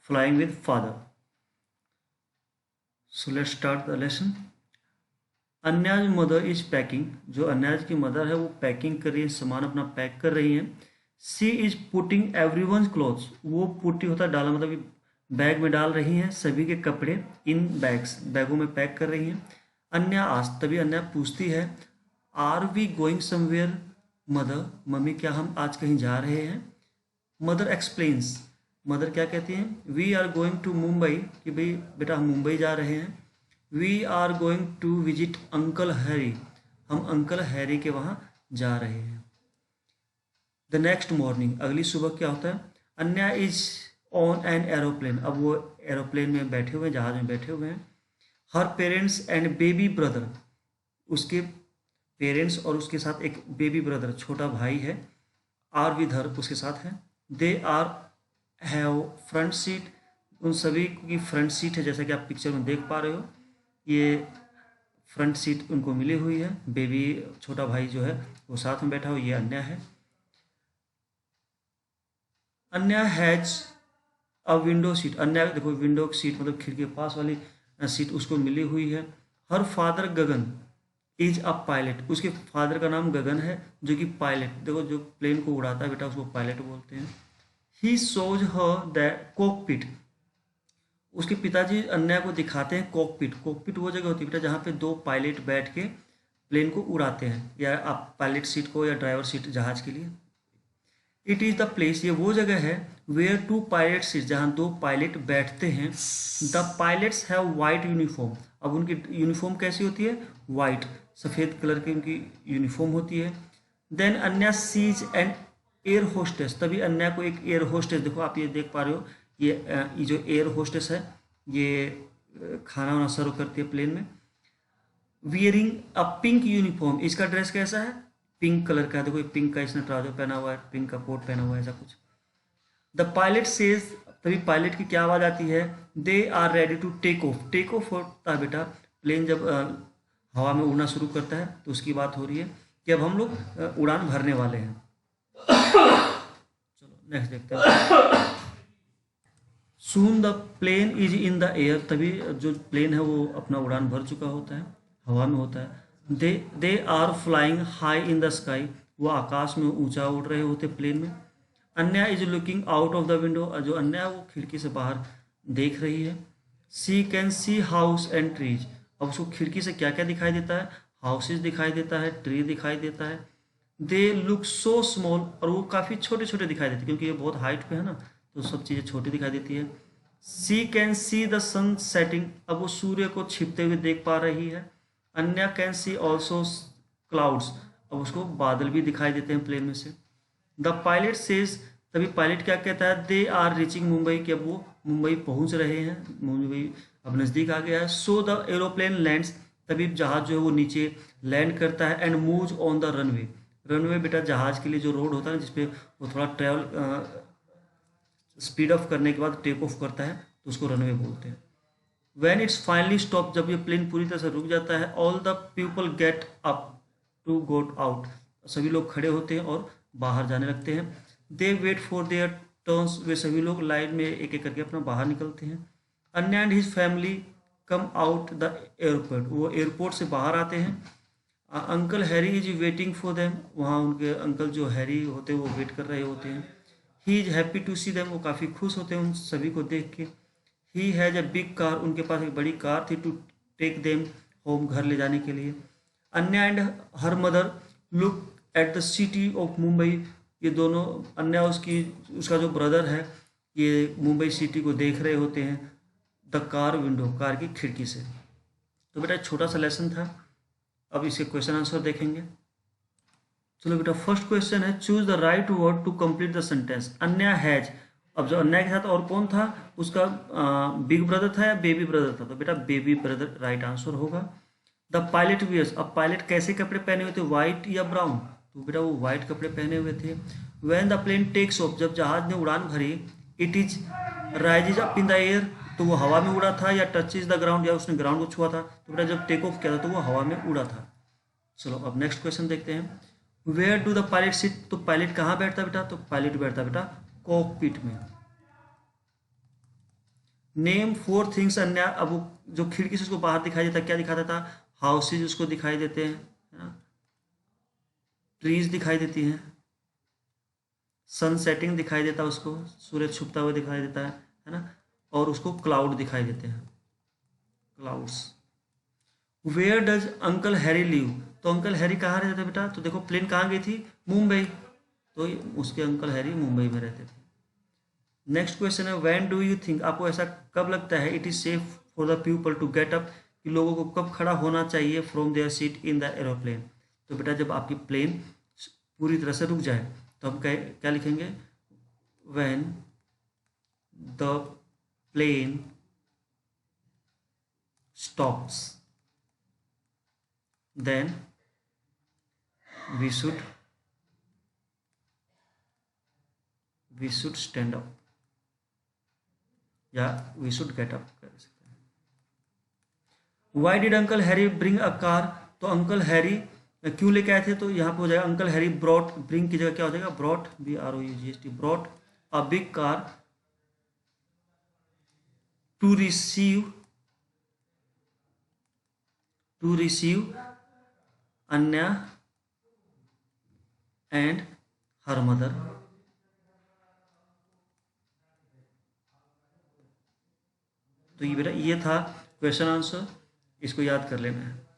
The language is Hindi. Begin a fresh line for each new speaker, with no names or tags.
flying with father. So let's start the lesson. Anya's mother is packing, जो अन्याज की मदर है वो पैकिंग कर रही है, सामान अपना पैक कर रही है. सी इज पुटिंग एवरीवन्स क्लोथ्स, वो पुटी होता है डाला, मतलब बैग में डाल रही हैं सभी के कपड़े, इन बैग्स, बैगों में पैक कर रही हैं. अन्या आज, तभी अन्या पूछती है are we going somewhere mother, मम्मी क्या हम आज कहीं जा रहे हैं. मदर एक्सप्लेन्स, मदर क्या कहती हैं, we are going to Mumbai, कि भाई बेटा हम मुंबई जा रहे हैं. We are going to visit uncle Harry, हम अंकल हैरी के वहाँ जा रहे हैं. द नेक्स्ट मॉर्निंग, अगली सुबह क्या होता है, अन्या इज ऑन एन एरोप्लेन, अब वो एरोप्लेन में बैठे हुए हैं, जहाज में बैठे हुए हैं. हर पेरेंट्स एंड बेबी ब्रदर, उसके पेरेंट्स और उसके साथ एक बेबी ब्रदर छोटा भाई है, आर विद हर उसके साथ है. They are have front seat, उन सभी की फ्रंट सीट है, जैसा कि आप पिक्चर में देख पा रहे हो, ये फ्रंट सीट उनको मिली हुई है. बेबी छोटा भाई जो है वो साथ में बैठा हुआ, ये अन्या है. अन्या हैज अ विंडो सीट, अन्या देखो विंडो सीट मतलब खिड़की के पास वाली सीट उसको मिली हुई है. Her father Gagan is a pilot, उसके फादर का नाम गगन है जो कि पायलट, देखो जो प्लेन को उड़ाता है बेटा उसको पायलट बोलते हैं. ही शोज हर दैट कॉकपिट, उसके पिताजी अन्या को दिखाते हैं कॉकपिट. कॉकपिट वो जगह होती है बेटा जहाँ पे दो पायलट बैठ के प्लेन को उड़ाते हैं, या आप पायलट सीट को या ड्राइवर सीट जहाज के लिए. इट इज़ द प्लेस, ये वो जगह है वेयर टू पायलट सीट, जहाँ दो पायलट बैठते हैं. The pilots have white uniform, अब उनकी यूनिफॉर्म कैसी होती है, वाइट, सफ़ेद कलर की उनकी यूनिफॉर्म होती है. Then Anya sees and air hostess, तभी अन्या को एक एयर होस्टेस, देखो आप ये देख पा रहे हो, ये जो एयर होस्टेस है ये खाना वाना सर्व करती है प्लेन में. वियरिंग अ पिंक यूनिफॉर्म, इसका ड्रेस कैसा है, पिंक कलर का है, देखो ये पिंक का इसने ट्राउजर पहना हुआ है, पिंक का कोट पहना हुआ है, ऐसा कुछ. द पायलट सेज, तभी पायलट की क्या आवाज़ आती है, they are ready to take off. Take off होता है बेटा प्लेन जब हवा में उड़ना शुरू करता है, तो उसकी बात हो रही है कि अब हम लोग उड़ान भरने वाले हैं. चलो नेक्स्ट देखते हैं. Soon the plane is in the air, तभी जो प्लेन है वो अपना उड़ान भर चुका होता है, हवा में होता है. They are flying high in the sky, वो आकाश में ऊंचा उड़ रहे होते प्लेन में. Anya is looking out of the window, जो अन्या वो खिड़की से बाहर देख रही है. She can see house and trees, अब उसको खिड़की से क्या क्या दिखाई देता है, हाउसेज दिखाई देता है, ट्री दिखाई देता है. दे लुक सो स्मॉल, और वो काफ़ी छोटे छोटे दिखाई देते क्योंकि ये बहुत हाइट पे है ना, तो सब चीज़ें छोटी दिखाई देती है. She can see the sun setting, अब वो सूर्य को छिपते हुए देख पा रही है. अन्या कैन सी ऑल्सो क्लाउड्स, अब उसको बादल भी दिखाई देते हैं प्लेन में से. द पायलट सेज, तभी पायलट क्या कहता है, दे आर रीचिंग मुंबई, कि अब वो मुंबई पहुंच रहे हैं, मुंबई अब नज़दीक आ गया है. सो द एरोप्लेन लैंड्स, तभी जहाज जो है वो नीचे लैंड करता है. And moves on the runway, runway बेटा जहाज के लिए जो रोड होता है ना जिसपे वो थोड़ा ट्रेवल स्पीड ऑफ करने के बाद टेक ऑफ करता है, तो उसको रनवे बोलते हैं. When it's finally stopped, जब ये प्लेन पूरी तरह से रुक जाता है, all the people get up to go out, सभी लोग खड़े होते हैं और बाहर जाने लगते हैं. They wait for their turns, वे सभी लोग लाइन में एक एक करके अपना बाहर निकलते हैं. अन्या and his family come out the airport, वो एयरपोर्ट से बाहर आते हैं. Uncle Harry is waiting for them, वहाँ उनके अंकल जो हैरी होते हैं वो वेट कर रहे होते हैं. He is happy to see them, वो काफ़ी खुश होते हैं उन सभी को देख के. He has a big car, उनके पास एक बड़ी कार थी, टू टेक देम होम, घर ले जाने के लिए. Anya and her mother look at the city of Mumbai, ये दोनों, अन्या उसका जो ब्रदर है ये मुंबई सिटी को देख रहे होते हैं द कार विंडो, कार की खिड़की से. तो बेटा छोटा सा लेसन था, अब इसके क्वेश्चन आंसर देखेंगे. चलो बेटा फर्स्ट क्वेश्चन है, choose the right word to complete the sentence. Anya has, अब जो अन्या के साथ और कौन था, उसका बिग ब्रदर था या बेबी ब्रदर था, तो बेटा बेबी ब्रदर राइट आंसर होगा. द पायलट वियर्स, अब पायलट कैसे कपड़े पहने हुए थे, व्हाइट या ब्राउन, तो बेटा वो व्हाइट कपड़े पहने हुए थे. When the plane takes off, जब जहाज ने उड़ान भरी, it is rises up in the air, तो वो हवा में उड़ा था, या टचेज द ग्राउंड, या उसने ग्राउंड को छुआ था, तो बेटा जब टेक ऑफ किया था तो वो हवा में उड़ा था. चलो अब नेक्स्ट क्वेश्चन देखते हैं. Where do the pilot sit, तो पायलट कहाँ बैठता बेटा, तो पायलट बैठता बेटा कॉकपिट में. नेम 4 थिंग्स अन्य, अब वो जो खिड़की से उसको बाहर दिखाई देता क्या दिखा देता, हाउसेज उसको दिखाई देते हैं, है ना, ट्रीज दिखाई देती हैं, सन सेटिंग दिखाई देता है उसको, सूरज छुपता हुआ दिखाई देता है ना, और उसको क्लाउड दिखाई देते हैं, clouds. Where does uncle Harry live, तो अंकल हैरी कहाँ रहते थे बेटा, तो देखो प्लेन कहाँ गई थी, मुंबई, तो उसके अंकल हैरी मुंबई में रहते थे। नेक्स्ट क्वेश्चन है व्हेन डू यू थिंक, आपको ऐसा कब लगता है, it is safe for the people to get up, कि लोगों को कब खड़ा होना चाहिए from their seat in the aeroplane, तो बेटा जब आपकी प्लेन पूरी तरह से रुक जाए, तो हम क्या लिखेंगे, when the plane stops then we should stand up, या वी शुड गेट अप कर सकते हैं। Why did uncle Harry bring a car, तो अंकल हैरी क्यों लेके आए थे, तो यहाँ पे हो जाएगा अंकल हैरी ब्रॉट, ब्रिंग की जगह क्या हो जाएगा, brought, BROUGHT, brought a big car to receive Anya and her mother. तो ये बेटा ये था क्वेश्चन आंसर, इसको याद कर लेना है।